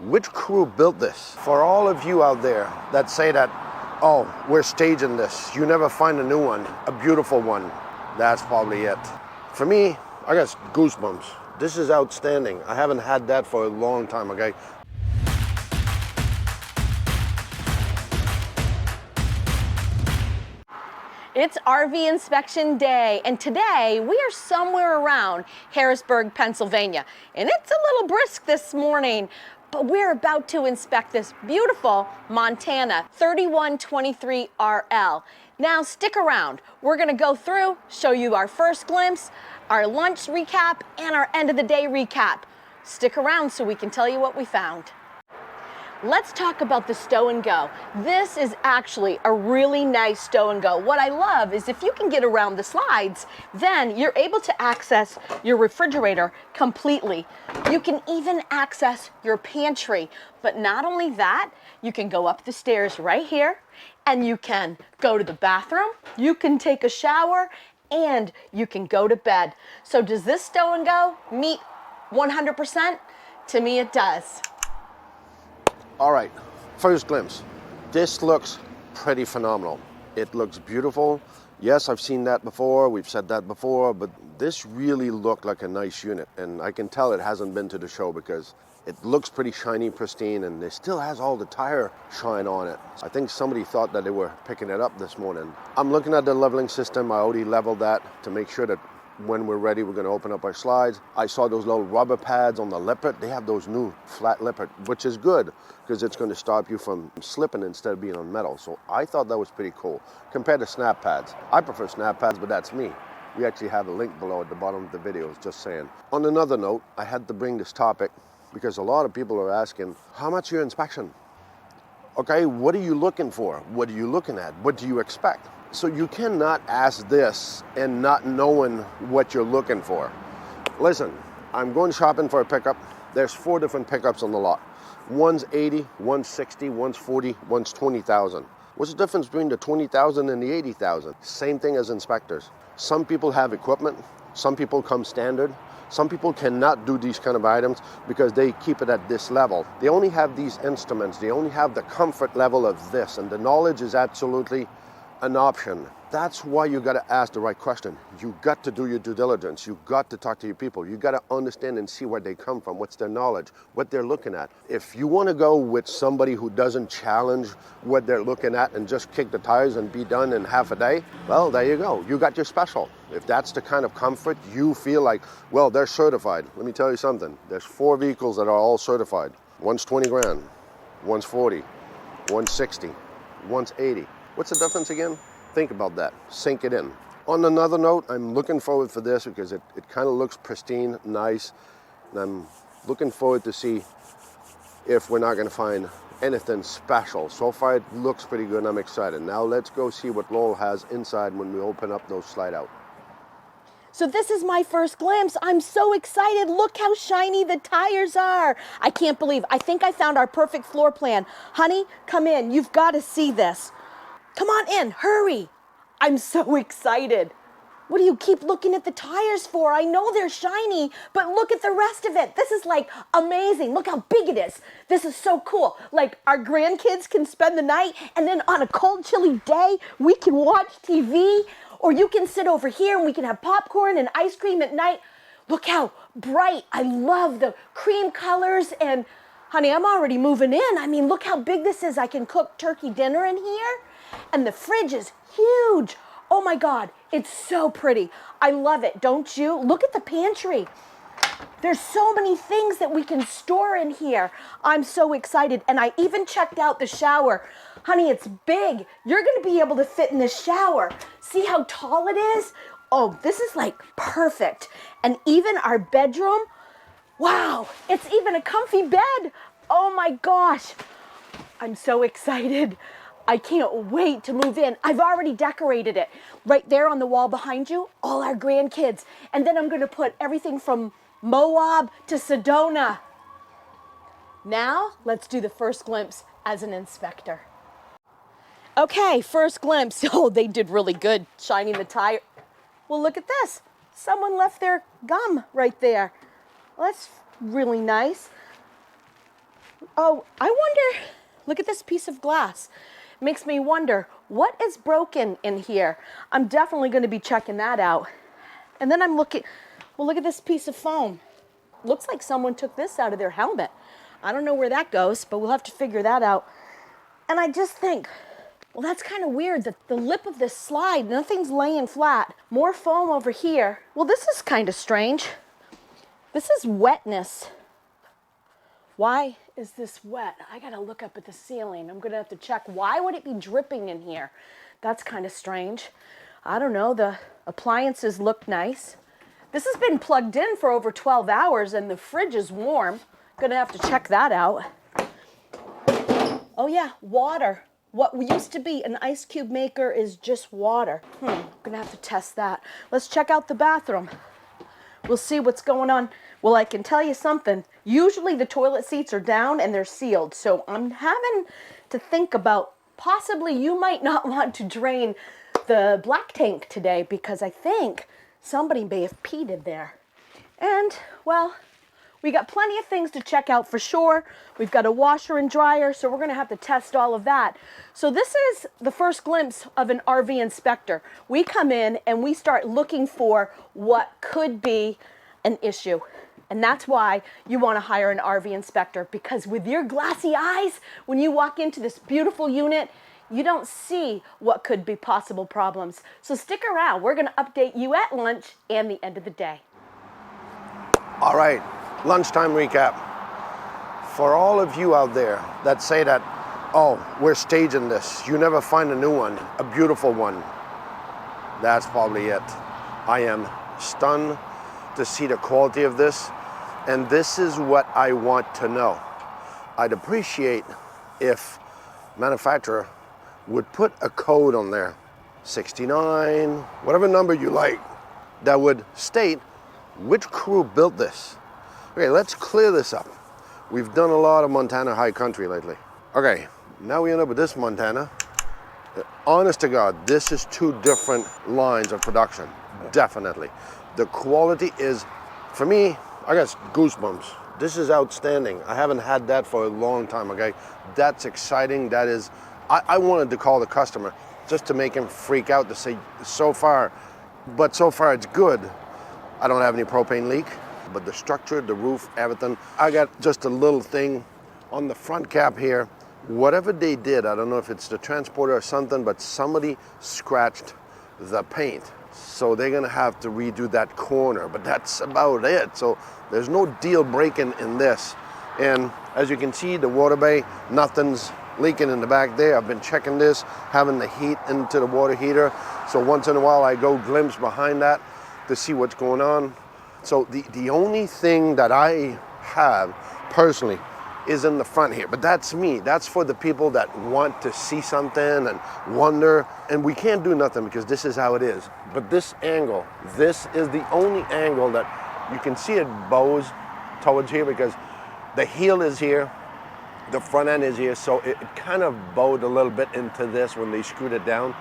Which crew built this? For all of you out there that say that, oh, we're staging this, you never find a new one, a beautiful one, that's probably it. For me, I got goosebumps. This is outstanding. I haven't had that for a long time, okay? It's RV inspection day, and today we are somewhere around Harrisburg, Pennsylvania. And it's a little brisk this morning, but we're about to inspect this beautiful Montana 3123 RL. Now stick around. We're gonna go through, show you our first glimpse, our lunch recap, and our end of the day recap. Stick around so we can tell you what we found. Let's talk about the stow and go. This is actually a really nice stow and go. What I love is if you can get around the slides, then you're able to access your refrigerator completely. You can even access your pantry. But not only that, you can go up the stairs right here and you can go to the bathroom, you can take a shower, and you can go to bed. So does this stow and go meet 100%? To me, it does. All right, first glimpse. This looks pretty phenomenal. It looks beautiful. Yes, I've seen that before, we've said that before, but this really looked like a nice unit, and I can tell it hasn't been to the show because it looks pretty shiny, pristine, and it still has all the tire shine on it. I think somebody thought that they were picking it up this morning. I'm looking at the leveling system. I already leveled that to make sure that when we're ready, we're gonna open up our slides. I saw those little rubber pads on the lippet. They have those new flat lippet, which is good because it's gonna stop you from slipping instead of being on metal. So I thought that was pretty cool compared to snap pads. I prefer snap pads, but that's me. We actually have a link below at the bottom of the video, just saying. On another note, I had to bring this topic because a lot of people are asking, how much your inspection? Okay, what are you looking for? What are you looking at? What do you expect? So you cannot ask this and not knowing what you're looking for. Listen, I'm going shopping for a pickup. There's 4 different pickups on the lot. One's 80, one's 60, one's 40, one's 20,000. What's the difference between the 20,000 and the 80,000? Same thing as inspectors. Some people have equipment. Some people come standard. Some people cannot do these kind of items because they keep it at this level. They only have these instruments. They only have the comfort level of this, and the knowledge is absolutely an option. That's why you got to ask the right question. You got to do your due diligence. You got to talk to your people. You got to understand and see where they come from, what's their knowledge, what they're looking at. If you want to go with somebody who doesn't challenge what they're looking at and just kick the tires and be done in half a day, well, there you go. You got your special. If that's the kind of comfort you feel like, well, they're certified. Let me tell you something. There's 4 vehicles that are all certified. One's 20 grand, one's 40, one's 60, one's 80. What's the difference again? Think about that, sink it in. On another note, I'm looking forward for this because it kind of looks pristine, nice, and I'm looking forward to see if we're not gonna find anything special. So far it looks pretty good and I'm excited. Now let's go see what Laurel has inside when we open up those slide out. So this is my first glimpse. I'm so excited. Look how shiny the tires are. I can't believe, I think I found our perfect floor plan. Honey, come in, you've got to see this. Come on in, hurry. I'm so excited. What do you keep looking at the tires for? I know they're shiny, but look at the rest of it. This is like amazing. Look how big it is. This is so cool. Like our grandkids can spend the night and then on a cold, chilly day, we can watch TV, or you can sit over here and we can have popcorn and ice cream at night. Look how bright. I love the cream colors, and honey, I'm already moving in. I mean, look how big this is. I can cook turkey dinner in here. And the fridge is huge. Oh my God, it's so pretty. I love it, don't you? Look at the pantry. There's so many things that we can store in here. I'm so excited. And I even checked out the shower. Honey, it's big. You're gonna be able to fit in this shower. See how tall it is? Oh, this is like perfect. And even our bedroom, wow, it's even a comfy bed. Oh my gosh, I'm so excited. I can't wait to move in. I've already decorated it. Right there on the wall behind you, all our grandkids. And then I'm gonna put everything from Moab to Sedona. Now, let's do the first glimpse as an inspector. Okay, first glimpse. Oh, they did really good shining the tire. Well, look at this. Someone left their gum right there. Well, that's really nice. Oh, I wonder, look at this piece of glass. Makes me wonder, what is broken in here? I'm definitely going to be checking that out. And then I'm looking, well, look at this piece of foam. Looks like someone took this out of their helmet. I don't know where that goes, but we'll have to figure that out. And I just think, well, that's kind of weird that the lip of this slide, nothing's laying flat. More foam over here. Well, this is kind of strange. This is wetness. Why is this wet? I gotta look up at the ceiling. I'm gonna have to check. Why would it be dripping in here? That's kind of strange. I don't know, the appliances look nice. This has been plugged in for over 12 hours and the fridge is warm. Gonna have to check that out. Oh yeah, water. What used to be an ice cube maker is just water. Gonna have to test that. Let's check out the bathroom. We'll see what's going on. Well, I can tell you something. Usually the toilet seats are down and they're sealed. So I'm having to think about possibly you might not want to drain the black tank today because I think somebody may have peed in there. And, well, we got plenty of things to check out for sure. We've got a washer and dryer, so we're gonna have to test all of that. So this is the first glimpse of an RV inspector. We come in and we start looking for what could be an issue. And that's why you wanna hire an RV inspector, because with your glassy eyes, when you walk into this beautiful unit, you don't see what could be possible problems. So stick around, we're gonna update you at lunch and the end of the day. All right, lunchtime recap. For all of you out there that say that, oh, we're staging this, you never find a new one, a beautiful one, that's probably it. I am stunned to see the quality of this, and this is what I want to know. I'd appreciate if manufacturer would put a code on there, 69, whatever number you like, that would state which crew built this. Okay, let's clear this up. We've done a lot of Montana high country lately. Okay, now we end up with this Montana. Honest to God, this is two different lines of production, definitely. The quality is, for me, I got goosebumps. This is outstanding. I haven't had that for a long time, okay? That's exciting, that is, I wanted to call the customer just to make him freak out to say, so far it's good. I don't have any propane leak, but the structure, the roof, everything. I got just a little thing on the front cap here. Whatever they did, I don't know if it's the transporter or something, but somebody scratched the paint. So they're gonna have to redo that corner, but that's about it. So there's no deal breaking in this. And as you can see, the water bay, nothing's leaking in the back there. I've been checking this, having the heat into the water heater. So once in a while I go glimpse behind that to see what's going on. So the only thing that I have personally is in the front here, but that's me. That's for the people that want to see something and wonder, and we can't do nothing because this is how it is. But this angle, this is the only angle that you can see it bows towards here because the heel is here, the front end is here, so it kind of bowed a little bit into this when they screwed it down.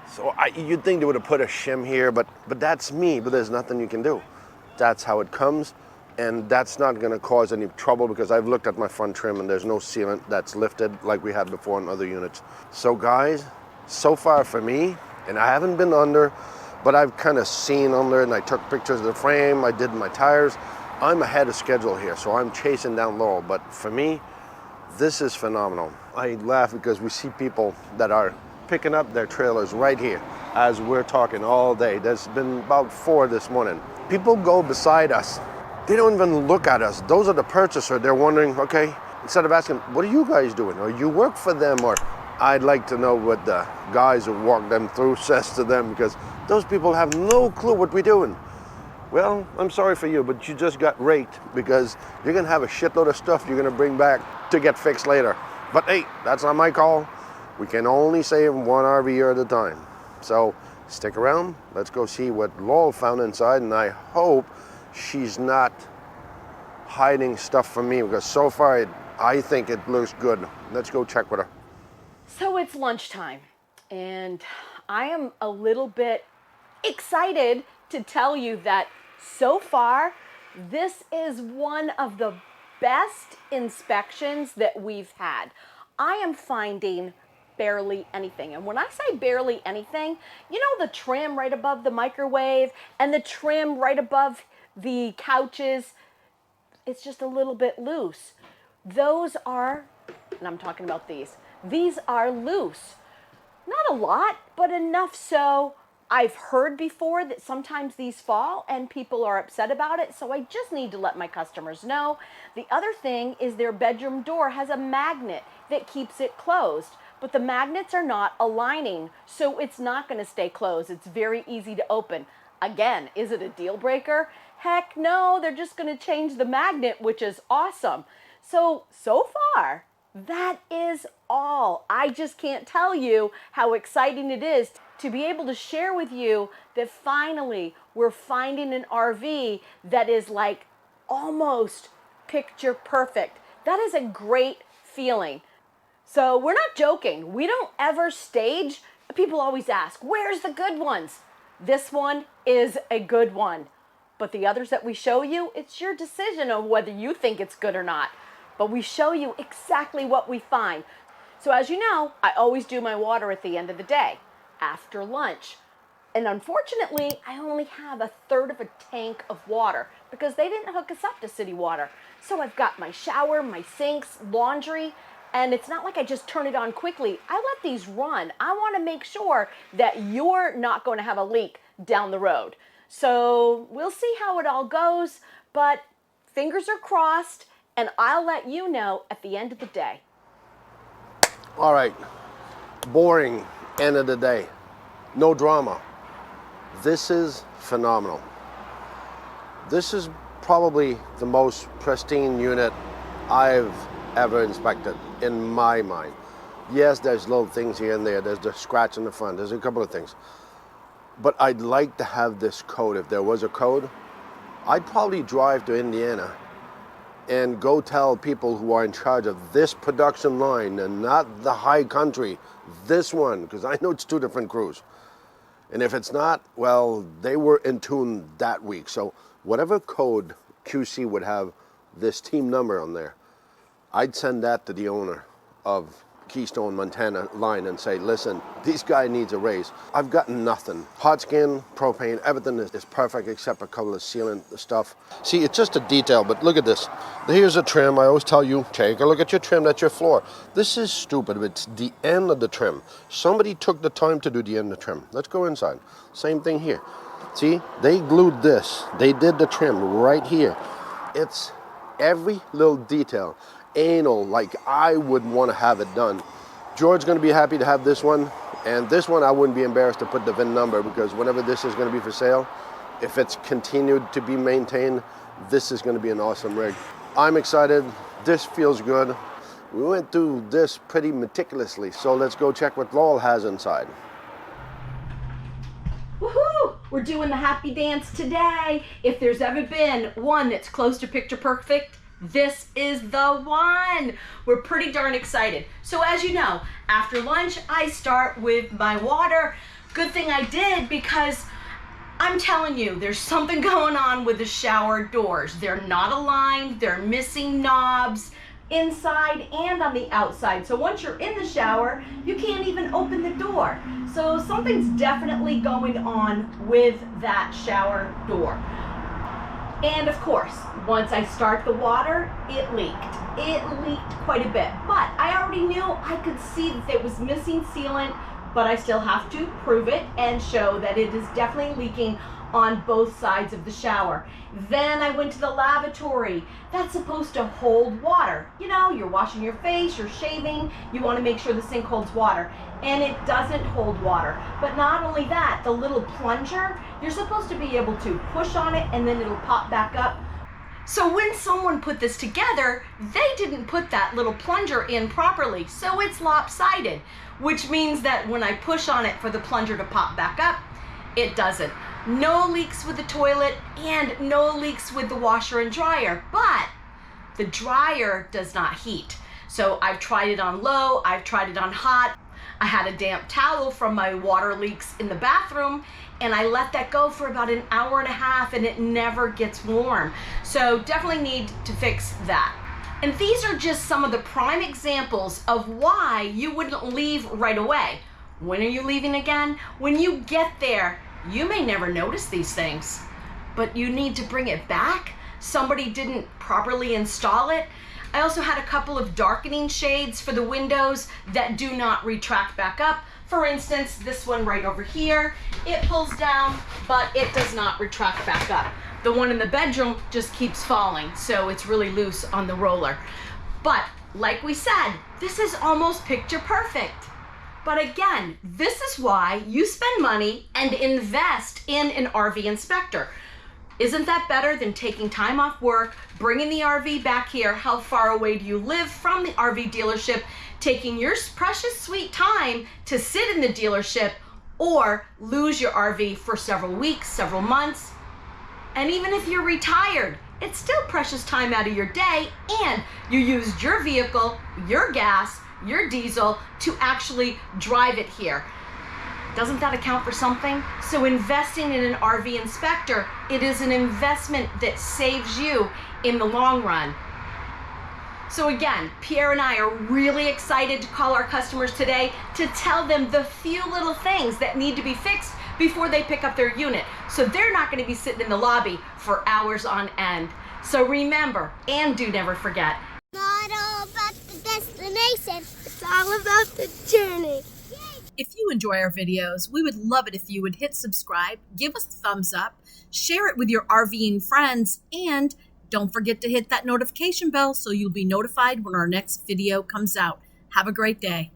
So you'd think they would have put a shim here, but that's me, but there's nothing you can do. That's how it comes, and that's not gonna cause any trouble because I've looked at my front trim and there's no sealant that's lifted like we had before in other units. So guys, so far for me, and I haven't been under, but I've kind of seen under and I took pictures of the frame, I did my tires. I'm ahead of schedule here, so I'm chasing down Laurel, but for me, this is phenomenal. I laugh because we see people that are picking up their trailers right here as we're talking all day. There's been about 4 this morning. People go beside us. They don't even look at us. Those are the purchaser. They're wondering, okay, instead of asking, what are you guys doing? Or you work for them? Or I'd like to know what the guys who walk them through says to them because those people have no clue what we're doing. Well, I'm sorry for you, but you just got raked because you're gonna have a shitload of stuff you're gonna bring back to get fixed later. But hey, that's not my call. We can only save one RV at a time. So stick around, let's go see what Laurel found inside, and I hope she's not hiding stuff from me because so far I think it looks good. Let's go check with her. So it's lunchtime, and I am a little bit excited to tell you that so far, this is one of the best inspections that we've had. I am finding barely anything. And when I say barely anything, you know, the trim right above the microwave and the trim right above the couches, it's just a little bit loose. Those are, and I'm talking about these are loose. Not a lot, but enough so I've heard before that sometimes these fall and people are upset about it, so I just need to let my customers know. The other thing is their bedroom door has a magnet that keeps it closed, but the magnets are not aligning, so it's not going to stay closed. It's very easy to open. Again, is it a deal breaker? Heck no, they're just going to change the magnet, which is awesome. So far, that is all. I just can't tell you how exciting it is to be able to share with you that finally we're finding an RV that is like almost picture perfect. That is a great feeling. So we're not joking. We don't ever stage. People always ask, where's the good ones? This one is a good one. But the others that we show you, it's your decision on whether you think it's good or not. But we show you exactly what we find. So as you know, I always do my water at the end of the day, after lunch. And unfortunately, I only have 1/3 of a tank of water because they didn't hook us up to city water. So I've got my shower, my sinks, laundry, and it's not like I just turn it on quickly. I let these run. I want to make sure that you're not going to have a leak down the road. So we'll see how it all goes, but fingers are crossed, and I'll let you know at the end of the day. All right, boring end of the day, no drama. This is phenomenal. This is probably the most pristine unit I've ever inspected in my mind. Yes, there's little things here and there. There's the scratch in the front. There's a couple of things. But I'd like to have this code. If there was a code, I'd probably drive to Indiana and go tell people who are in charge of this production line and not the high country, this one, because I know it's 2 different crews. And if it's not, well, they were in tune that week. So whatever code QC would have this team number on there, I'd send that to the owner of Keystone, Montana line and say, listen, this guy needs a raise. I've gotten nothing. Hot skin, propane, everything is perfect except a couple of sealant stuff. See, it's just a detail, but look at this. Here's a trim. I always tell you, take a look at your trim, that's your floor. This is stupid. It's the end of the trim. Somebody took the time to do the end of the trim. Let's go inside. Same thing here. See, they glued this. They did the trim right here. It's every little detail. Anal, like I would want to have it done. George's going to be happy to have this one, and this one I wouldn't be embarrassed to put the VIN number, because whenever this is going to be for sale, if it's continued to be maintained, this is going to be an awesome rig. I'm excited. This feels good. We went through this pretty meticulously, so let's go check what Laurel has inside. Woohoo! We're doing the happy dance today. If there's ever been one that's close to picture perfect, this is the one. We're pretty darn excited. So as you know, after lunch, I start with my water. Good thing I did, because I'm telling you, there's something going on with the shower doors. They're not aligned, they're missing knobs inside and on the outside. So once you're in the shower, you can't even open the door. So something's definitely going on with that shower door. And of course, once I start the water, it leaked. It leaked quite a bit, but I already knew, I could see that it was missing sealant, but I still have to prove it and show that it is definitely leaking on both sides of the shower. Then I went to the lavatory. That's supposed to hold water. You know, you're washing your face, you're shaving, you want to make sure the sink holds water. And it doesn't hold water. But not only that, the little plunger, you're supposed to be able to push on it and then it'll pop back up. So when someone put this together, they didn't put that little plunger in properly, so it's lopsided, which means that when I push on it for the plunger to pop back up, it doesn't. No leaks with the toilet and no leaks with the washer and dryer, but the dryer does not heat. So I've tried it on low, I've tried it on hot. I had a damp towel from my water leaks in the bathroom, and I let that go for about 1.5 hours and it never gets warm. So definitely need to fix that. And these are just some of the prime examples of why you wouldn't leave right away. When are you leaving again? When you get there, you may never notice these things, but you need to bring it back. Somebody didn't properly install it. I also had a couple of darkening shades for the windows that do not retract back up. For instance, this one right over here, it pulls down, but it does not retract back up. The one in the bedroom just keeps falling, so it's really loose on the roller. But like we said, this is almost picture perfect. But again, this is why you spend money and invest in an RV inspector. Isn't that better than taking time off work, bringing the RV back here? How far away do you live from the RV dealership? Taking your precious sweet time to sit in the dealership or lose your RV for several weeks, several months. And even if you're retired, it's still precious time out of your day, and you used your vehicle, your gas, your diesel to actually drive it here. Doesn't that account for something? So investing in an RV inspector, it is an investment that saves you in the long run. So again, Pierre and I are really excited to call our customers today to tell them the few little things that need to be fixed before they pick up their unit. So they're not going to be sitting in the lobby for hours on end. So remember, and do never forget, Not all about the destination, it's all about the journey. If you enjoy our videos, we would love it if you would hit subscribe, give us a thumbs up, share it with your RVing friends, and don't forget to hit that notification bell so you'll be notified when our next video comes out. Have a great day.